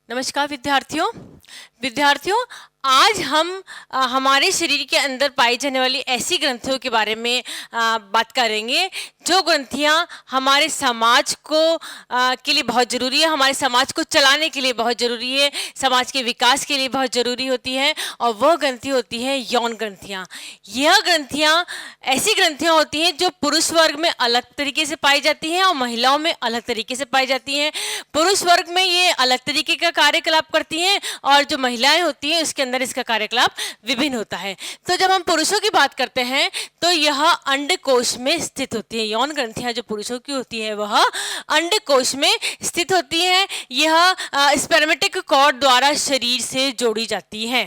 नमस्कार विद्यार्थियों आज हम हमारे शरीर के अंदर पाई जाने वाली ऐसी ग्रंथियों के बारे में बात करेंगे जो ग्रंथियां हमारे समाज को के लिए बहुत ज़रूरी है, हमारे समाज को चलाने के लिए बहुत ज़रूरी है, समाज के विकास के लिए बहुत ज़रूरी होती है। और वह ग्रंथि होती है यौन ग्रंथियां। यह ग्रंथियां ऐसी ग्रंथियां होती हैं जो पुरुष वर्ग में अलग तरीके से पाई जाती हैं और महिलाओं में अलग तरीके से पाई जाती हैं। पुरुष वर्ग में ये अलग तरीके का कार्यकलाप करती हैं और जो महिलाएं होती हैं उसके अंदर इसका कार्यकलाप विभिन्न होता है। तो जब हम पुरुषों की बात करते हैं तो यह अंडकोश में स्थित होती है। यौन ग्रंथियां जो पुरुषों की होती है वह अंडकोश में स्थित होती है। यह स्पर्मेटिक कॉर्ड द्वारा शरीर से जोड़ी जाती है।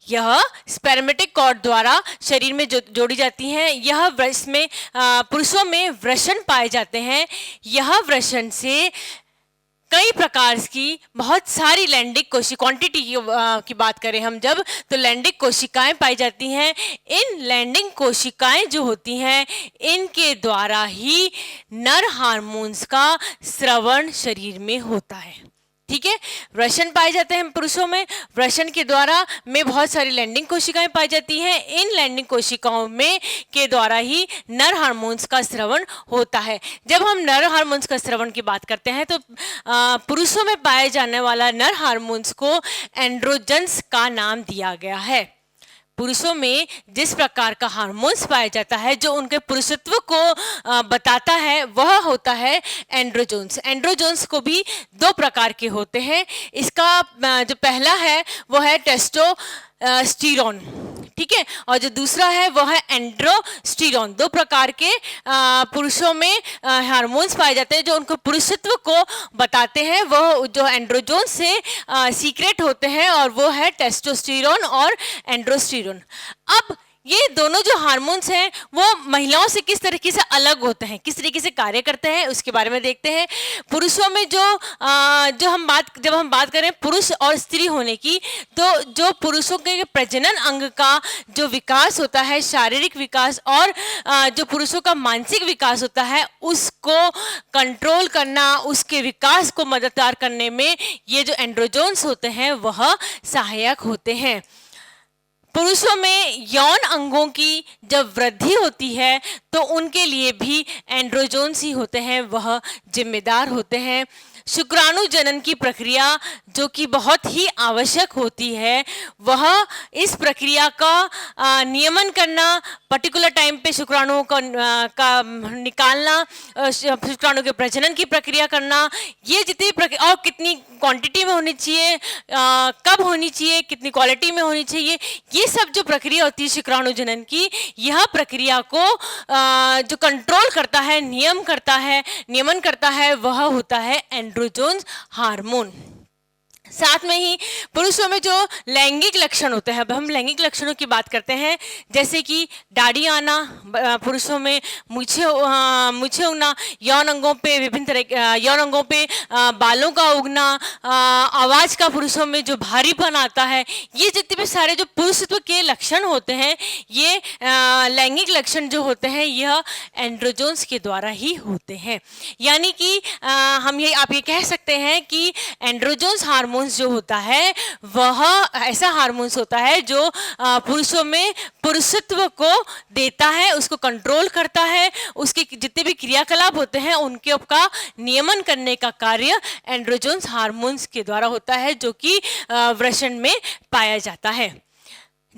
यह स्पर्मेटिक कॉर्ड द्वारा शरीर में जोड़ी जाती हैं। यह इसमें पुरुषों में वृषण पाए जाते हैं। यह वृषण से कई प्रकार की बहुत सारी लैंगिक क्वांटिटी की बात करें हम जब, तो लैंगिक कोशिकाएं पाई जाती हैं। इन लैंगिक कोशिकाएं जो होती हैं इनके द्वारा ही नर हार्मोन्स का स्रवण शरीर में होता है। ठीक है, वृषण पाए जाते हैं पुरुषों में। वृषण के द्वारा में बहुत सारी लैंगिक कोशिकाएं पाई जाती हैं। इन लैंगिक कोशिकाओं में के द्वारा ही नर हार्मोन्स का स्रवण होता है। जब हम नर हार्मोन्स का स्रवण की बात करते हैं तो पुरुषों में पाए जाने वाला नर हार्मोन्स को एंड्रोजन्स का नाम दिया गया है। पुरुषों में जिस प्रकार का हार्मोन्स पाया जाता है जो उनके पुरुषत्व को बताता है वह होता है एंड्रोजोन्स। एंड्रोजोन्स को भी दो प्रकार के होते हैं। इसका जो पहला है वह है टेस्टोस्टेरोन, ठीक है, और जो दूसरा है वह है एंड्रोस्टेरोन। दो प्रकार के पुरुषों में हार्मोन्स पाए जाते हैं जो उनको पुरुषत्व को बताते हैं। वह जो एंड्रोजोन से सीक्रेट होते हैं और वो है टेस्टोस्टेरोन और एंड्रोस्टेरोन। अब ये दोनों जो हार्मोन्स हैं वो महिलाओं से किस तरीके से अलग होते हैं, किस तरीके से कार्य करते हैं, उसके बारे में देखते हैं। पुरुषों में जब हम बात करें पुरुष और स्त्री होने की, तो जो पुरुषों के प्रजनन अंग का जो विकास होता है, शारीरिक विकास, और जो पुरुषों का मानसिक विकास होता है उसको कंट्रोल करना, उसके विकास को मददगार करने में ये जो एंड्रोजोन्स होते हैं वह सहायक होते हैं। पुरुषों में यौन अंगों की जब वृद्धि होती है तो उनके लिए भी एंड्रोजोन्स ही होते हैं, वह जिम्मेदार होते हैं। शुक्राणु जनन की प्रक्रिया जो कि बहुत ही आवश्यक होती है, वह इस प्रक्रिया का नियमन करना, पर्टिकुलर टाइम पे शुक्राणुओं का निकालना, शुक्राणु के प्रजनन की प्रक्रिया करना, ये जितनी प्रक्रिया और कितनी क्वांटिटी में होनी चाहिए, कब होनी चाहिए, कितनी क्वालिटी में होनी चाहिए, ये सब जो प्रक्रिया होती है शुक्राणु जनन की, यह प्रक्रिया को जो कंट्रोल करता है, नियमन करता है वह होता है एंड्रोजोन्स हार्मोन। साथ में ही पुरुषों में जो लैंगिक लक्षण होते हैं, अब हम लैंगिक लक्षणों की बात करते हैं, जैसे कि दाढ़ी आना, पुरुषों में मूछें उगना, यौन अंगों पे बालों का उगना, आवाज़ का पुरुषों में जो भारीपन आता है, ये जितने भी सारे जो पुरुषत्व के लक्षण होते हैं, ये लैंगिक लक्षण जो होते हैं यह एंड्रोजोन्स के द्वारा ही होते हैं। यानी कि आप ये कह सकते हैं कि एंड्रोजोन्स हार्मोन्स जो होता है वह ऐसा हार्मोन्स होता है जो पुरुषों में पुरुषत्व को देता है, उसको कंट्रोल करता है, उसके जितने भी क्रियाकलाप होते हैं उनके का नियमन करने का कार्य एंड्रोजोन्स हार्मोन्स के द्वारा होता है, जो कि वृषण में पाया जाता है।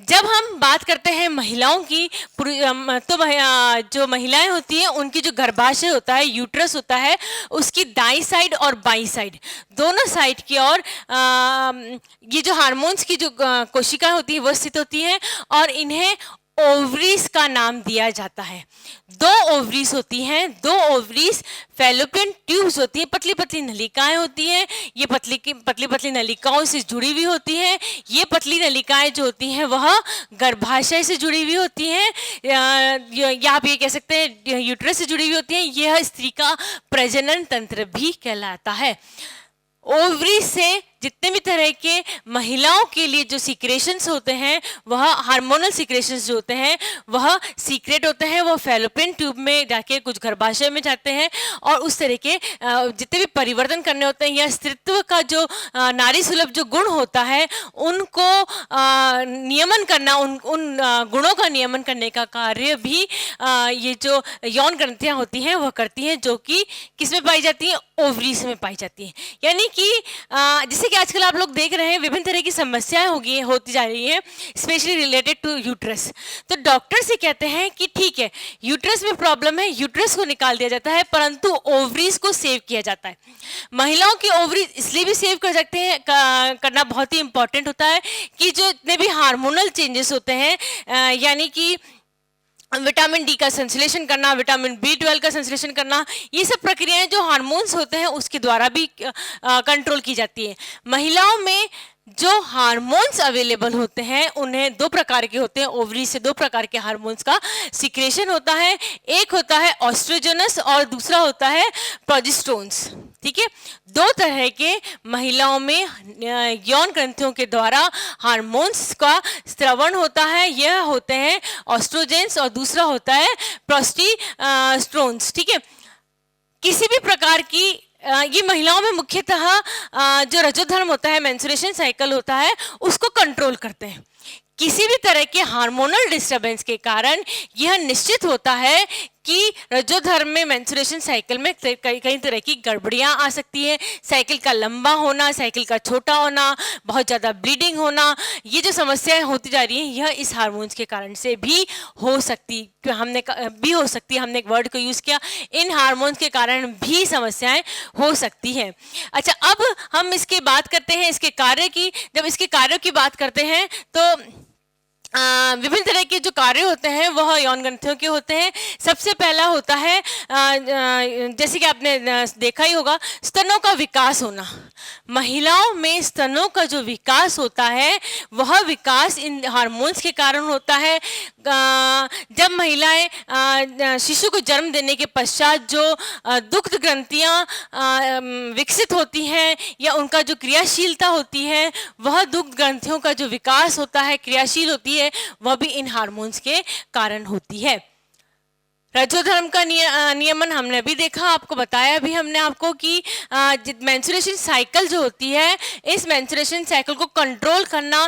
जब हम बात करते हैं महिलाओं की, तो जो महिलाएं होती हैं उनकी जो गर्भाशय होता है, यूट्रस होता है, उसकी दाईं साइड और बाईं साइड, दोनों साइड की ओर ये जो हार्मोन्स की जो कोशिकाएं होती है वह स्थित होती हैं और इन्हें ओवरीज का नाम दिया जाता है। दो ओवरीज होती हैं, दो ओवरीज फैलोपियन ट्यूब्स होती हैं, पतली पतली नलिकाएं होती हैं। ये पतली नलिकाओं से जुड़ी हुई होती हैं। ये पतली नलिकाएं जो होती हैं वह गर्भाशय से जुड़ी हुई होती हैं, या आप ये कह सकते हैं यूट्रस से जुड़ी हुई होती हैं। यह स्त्री का प्रजनन तंत्र भी कहलाता है। ओवरी से जितने भी तरह तरह के महिलाओं के लिए जो सीक्रेशंस होते हैं, वह हार्मोनल सीक्रेशंस जो होते हैं वह सीक्रेट होते हैं, वह फैलोपियन ट्यूब में जाके कुछ गर्भाशय में जाते हैं और उस तरह के जितने भी परिवर्तन करने होते हैं या स्त्रीत्व का जो नारी सुलभ जो गुण होता है उनको नियमन करना, उन गुणों का नियमन करने का कार्य भी ये जो यौन ग्रंथियां होती हैं वह करती हैं, जो कि किस में पाई जाती हैं? ओवरीज में पाई जाती हैं। यानी कि जैसे कि आजकल आप लोग देख रहे हैं विभिन्न तरह की समस्याएं होती जा रही हैं, स्पेशली रिलेटेड टू यूट्रस। तो डॉक्टर से कहते हैं कि ठीक है, यूट्रस में प्रॉब्लम है, यूट्रस को निकाल दिया जाता है, परंतु ओवरीज को सेव किया जाता है। महिलाओं की ओवरीज इसलिए भी सेव कर सकते हैं, करना बहुत ही इंपॉर्टेंट होता है कि जो इतने भी हार्मोनल चेंजेस होते हैं, यानी कि विटामिन डी का संश्लेषण करना, विटामिन B12 का संश्लेषण करना, ये सब प्रक्रियाएं जो हार्मोन्स होते हैं उसके द्वारा भी कंट्रोल की जाती है। महिलाओं में जो हार्मोन्स अवेलेबल होते हैं उन्हें दो प्रकार के होते हैं, ओवरी से दो प्रकार के हार्मोन्स का सिक्रेशन होता है। एक होता है ऑस्ट्रोजेनस और दूसरा होता है प्रोजेस्टेरोन्स। ठीक है, दो तरह के महिलाओं में यौन ग्रंथियों के द्वारा हार्मोन्स का स्रवण होता है। यह होते हैं ऑस्ट्रोजेंस और दूसरा होता है प्रोजेस्टेरोन्स। ठीक है, किसी भी प्रकार की ये महिलाओं में मुख्यतः जो रजोधर्म होता है, मेंस्ट्रुएशन साइकिल होता है, उसको कंट्रोल करते हैं। किसी भी तरह के हार्मोनल डिस्टरबेंस के कारण यह निश्चित होता है कि रजोधर्म में, मेंस्ट्रुएशन साइकिल में कई तरह की गड़बड़ियां आ सकती है। साइकिल का लंबा होना, साइकिल का छोटा होना, बहुत ज़्यादा ब्लीडिंग होना, ये जो समस्याएं होती जा रही हैं यह इस हार्मोन्स के कारण से भी हो सकती है। हमने एक वर्ड को यूज़ किया, इन हार्मोन्स के कारण भी समस्याएं हो सकती हैं। अच्छा, अब हम इसकी बात करते हैं इसके कार्य की। जब इसके कार्यों की बात करते हैं तो विभिन्न तरह के जो कार्य होते हैं वह यौन ग्रंथियों के होते हैं। सबसे पहला होता है जैसे कि आपने देखा ही होगा, स्तनों का विकास होना। महिलाओं में स्तनों का जो विकास होता है वह विकास इन हार्मोन्स के कारण होता है। जब महिलाएं शिशु को जन्म देने के पश्चात जो दुग्ध ग्रंथियां विकसित होती हैं या उनका जो क्रियाशीलता होती है, वह दुग्ध ग्रंथियों का जो विकास होता है, क्रियाशील होती है, वह भी इन हार्मोन्स के कारण होती है। रजोधर्म का नियमन हमने भी देखा, आपको बताया भी हमने आपको कि मेंस्ट्रुएशन साइकिल जो होती है, इस मेंस्ट्रुएशन साइकिल को कंट्रोल करना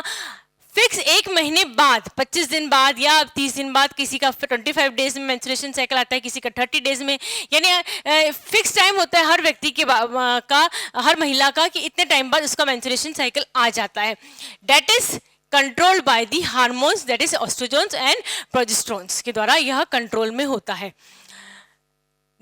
फिक्स 1 महीने बाद, 25 दिन बाद या 30 दिन बाद, किसी का 25 डेज में मेंस्ट्रुएशन साइकिल आता है, किसी का 30 डेज में, यानी फिक्स टाइम होता है हर व्यक्ति के का, हर महिला का, कि इतने टाइम बाद उसका मेंस्ट्रुएशन साइकिल आ जाता है। That is controlled by the hormones, that is oestrogens and progesterones के द्वारा यह कंट्रोल में होता है।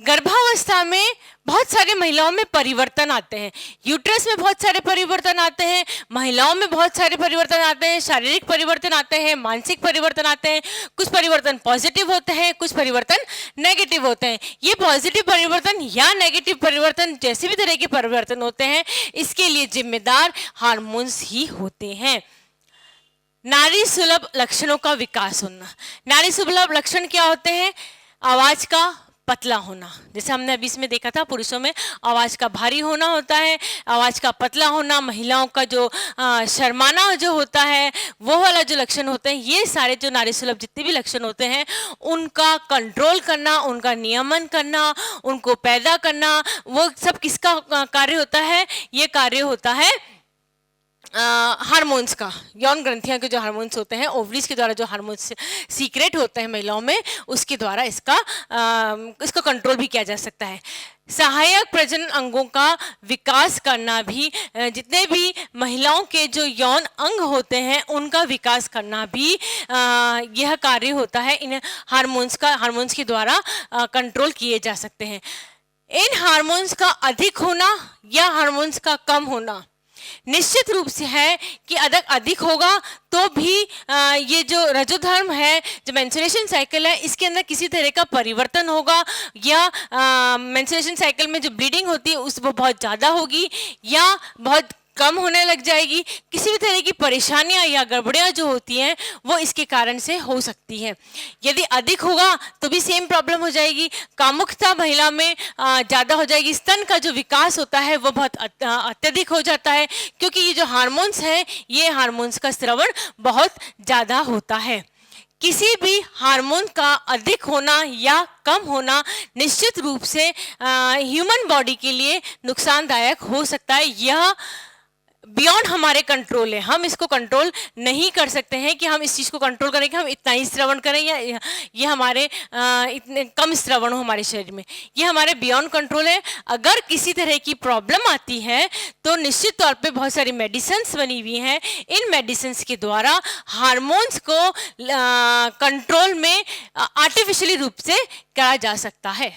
गर्भावस्था में बहुत सारे महिलाओं में परिवर्तन आते हैं, यूट्रस में बहुत सारे परिवर्तन आते हैं, महिलाओं में बहुत सारे परिवर्तन आते हैं, शारीरिक परिवर्तन आते हैं, मानसिक परिवर्तन आते हैं। कुछ परिवर्तन पॉजिटिव होते हैं, कुछ परिवर्तन नेगेटिव होते हैं। ये पॉजिटिव परिवर्तन या नेगेटिव परिवर्तन, जैसे भी तरह के परिवर्तन होते हैं, इसके लिए जिम्मेदार हार्मोन्स ही होते हैं। नारी सुलभ लक्षणों का विकास होना। नारी सुलभ लक्षण क्या होते हैं? आवाज का पतला होना, जैसे हमने अभी इसमें देखा था, पुरुषों में आवाज का भारी होना होता है, आवाज का पतला होना, महिलाओं का जो शर्माना जो होता है, वो वाला जो लक्षण होते हैं, ये सारे जो नारी सुलभ जितने भी लक्षण होते हैं उनका कंट्रोल करना, उनका नियमन करना, उनको पैदा करना, वो सब किसका कार्य होता है? ये कार्य होता है हार्मोन्स का। यौन ग्रंथियां के जो हार्मोन्स होते हैं, ओवरीज के द्वारा जो हार्मोन्स सीक्रेट होते हैं महिलाओं में, उसके द्वारा इसको कंट्रोल भी किया जा सकता है। सहायक प्रजनन अंगों का विकास करना भी, जितने भी महिलाओं के जो यौन अंग होते हैं उनका विकास करना भी यह कार्य होता है। इन हार्मोन्स के द्वारा कंट्रोल किए जा सकते हैं। इन हार्मोन्स का अधिक होना या हार्मोन्स का कम होना निश्चित रूप से है कि अधिक होगा तो भी ये जो रजोधर्म है, जो मेंस्ट्रुएशन साइकिल है, इसके अंदर किसी तरह का परिवर्तन होगा, या मेंस्ट्रुएशन साइकिल में जो ब्लीडिंग होती है वो बहुत ज़्यादा होगी या बहुत कम होने लग जाएगी। किसी भी तरह की परेशानियां या गड़बड़ियां जो होती हैं वो इसके कारण से हो सकती हैं। यदि अधिक होगा तो भी सेम प्रॉब्लम हो जाएगी। कामुकता महिला में ज़्यादा हो जाएगी। स्तन का जो विकास होता है वो बहुत अत्यधिक हो जाता है, क्योंकि ये जो हार्मोन्स हैं ये हार्मोन्स का स्रवण बहुत ज़्यादा होता है। किसी भी हार्मोन का अधिक होना या कम होना निश्चित रूप से ह्यूमन बॉडी के लिए नुकसानदायक हो सकता है। यह बियॉन्ड हमारे कंट्रोल है। हम इसको कंट्रोल नहीं कर सकते हैं कि हम इस चीज़ को कंट्रोल करें कि हम इतना ही श्रवण करें या ये हमारे इतने कम श्रवण हो हमारे शरीर में। ये हमारे बियॉन्ड कंट्रोल है। अगर किसी तरह की प्रॉब्लम आती है तो निश्चित तौर पे बहुत सारी मेडिसिन्स बनी हुई हैं। इन मेडिसिन्स के द्वारा हार्मोन्स को कंट्रोल में आर्टिफिशियली रूप से करा जा सकता है।